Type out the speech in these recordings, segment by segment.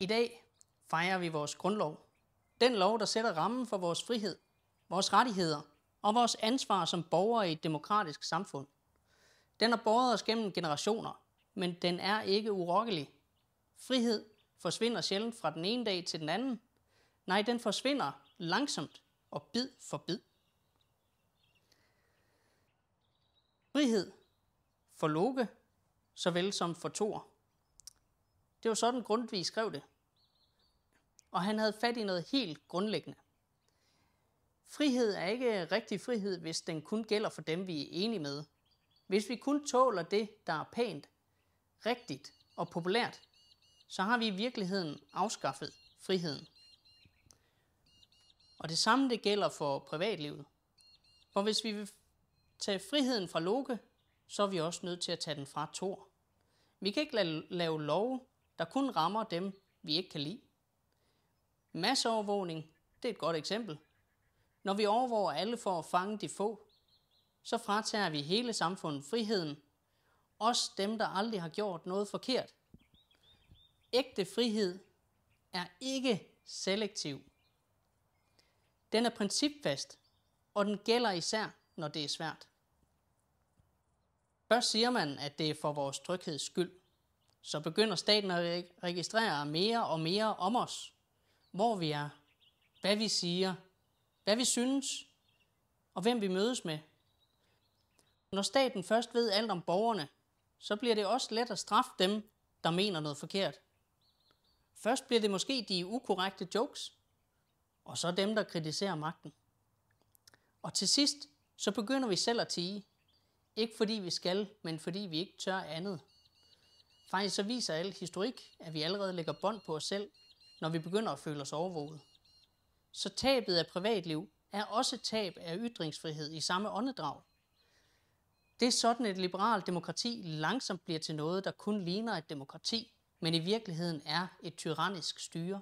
I dag fejrer vi vores grundlov. Den lov, der sætter rammen for vores frihed, vores rettigheder og vores ansvar som borgere i et demokratisk samfund. Den har båret os gennem generationer, men den er ikke urokkelig. Frihed forsvinder sjældent fra den ene dag til den anden. Nej, den forsvinder langsomt og bid for bid. Frihed for Loke, såvel som for Thor. Det var sådan Grundtvig skrev det. Og han havde fat i noget helt grundlæggende. Frihed er ikke rigtig frihed, hvis den kun gælder for dem, vi er enige med. Hvis vi kun tåler det, der er pænt, rigtigt og populært, så har vi i virkeligheden afskaffet friheden. Og det samme det gælder for privatlivet. For hvis vi vil tage friheden fra Loke, så er vi også nødt til at tage den fra Thor. Vi kan ikke lave love, der kun rammer dem, vi ikke kan lide. Masseovervågning, det er et godt eksempel. Når vi overvåger alle for at fange de få, så fratager vi hele samfundet friheden. Også dem, der aldrig har gjort noget forkert. Ægte frihed er ikke selektiv. Den er principfast, og den gælder især, når det er svært. Først siger man, at det er for vores trygheds skyld. Så begynder staten at registrere mere og mere om os. Hvor vi er, hvad vi siger, hvad vi synes, og hvem vi mødes med. Når staten først ved alt om borgerne, så bliver det også let at straffe dem, der mener noget forkert. Først bliver det måske de ukorrekte jokes, og så dem, der kritiserer magten. Og til sidst, så begynder vi selv at tie. Ikke fordi vi skal, men fordi vi ikke tør andet. Faktisk så viser al historik, at vi allerede lægger bånd på os selv, når vi begynder at føle os overvåget. Så tabet af privatliv er også tab af ytringsfrihed i samme åndedrag. Det er sådan, et liberalt demokrati langsomt bliver til noget, der kun ligner et demokrati, men i virkeligheden er et tyrannisk styre.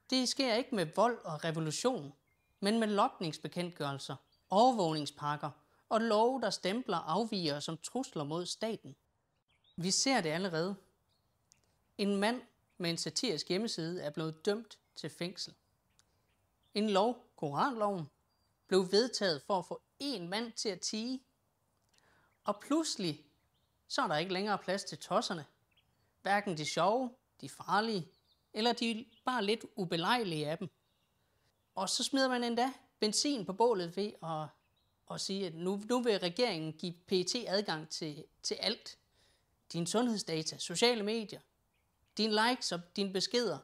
Det sker ikke med vold og revolution, men med logningsbekendtgørelser, overvågningspakker og love, der stempler afviger som trusler mod staten. Vi ser det allerede. En mand med en satirisk hjemmeside er blevet dømt til fængsel. En lov, Koranloven, blev vedtaget for at få en mand til at tie. Og pludselig, så er der ikke længere plads til tosserne. Hverken de sjove, de farlige, eller de bare lidt ubelejlige af dem. Og så smider man endda benzin på bålet ved at sige, at nu vil regeringen give PET adgang til alt. Dine sundhedsdata, sociale medier, dine likes og dine beskeder.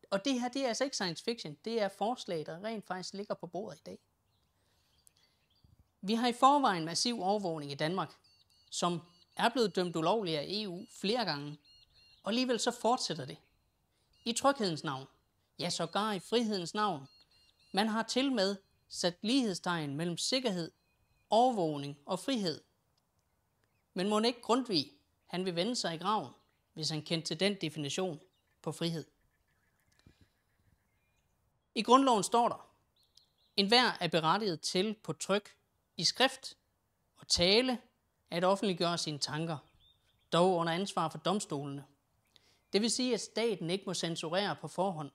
Og det her, det er altså ikke science fiction. Det er forslag, der rent faktisk ligger på bordet i dag. Vi har i forvejen massiv overvågning i Danmark, som er blevet dømt ulovligt af EU flere gange. Og alligevel så fortsætter det. I tryghedens navn. Ja, sågar i frihedens navn. Man har til med sat lighedstegn mellem sikkerhed, overvågning og frihed. Men må ikke Grundtvig, han vil vende sig i graven, hvis han kendte til den definition på frihed. I grundloven står der, enhver er berettiget til på tryk, i skrift og tale at offentliggøre sine tanker, dog under ansvar for domstolene. Det vil sige, at staten ikke må censurere på forhånd.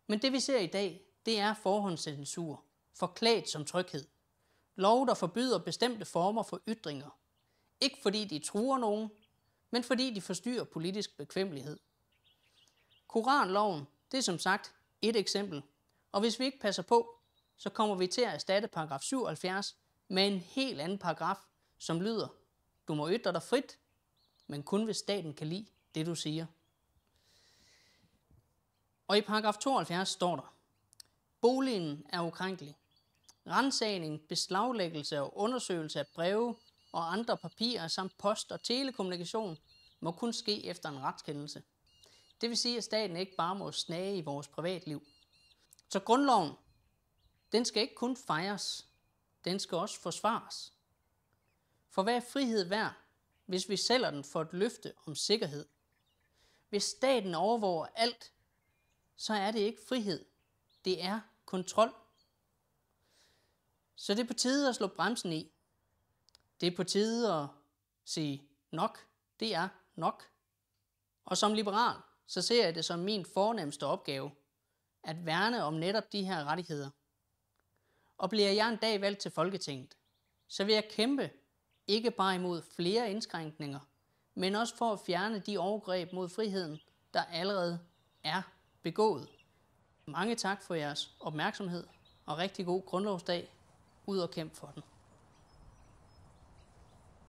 Men det vi ser i dag, det er forhåndscensur, forklædt som tryghed. Lov, der forbyder bestemte former for ytringer. Ikke fordi de truer nogen, men fordi de forstyrrer politisk bekvemmelighed. Koranloven, det er som sagt et eksempel. Og hvis vi ikke passer på, så kommer vi til at erstatte paragraf 77 med en helt anden paragraf, som lyder, du må ytre dig frit, men kun hvis staten kan lide det, du siger. Og i paragraf 72 står der, boligen er ukrænkelig. Ransagning, beslaglæggelse og undersøgelse af breve og andre papirer samt post- og telekommunikation må kun ske efter en retskendelse. Det vil sige, at staten ikke bare må snage i vores privatliv. Så grundloven, den skal ikke kun fejres, den skal også forsvares. For hvad er frihed værd, hvis vi sælger den for et løfte om sikkerhed? Hvis staten overvåger alt, så er det ikke frihed, det er kontrol. Så det er på tide at slå bremsen i. Det er på tide at sige nok, det er nok. Og som liberal, så ser jeg det som min fornemste opgave at værne om netop de her rettigheder. Og bliver jeg en dag valgt til Folketinget, så vil jeg kæmpe ikke bare imod flere indskrænkninger, men også for at fjerne de overgreb mod friheden, der allerede er begået. Mange tak for jeres opmærksomhed, og rigtig god grundlovsdag. Ud og kæmpe for den.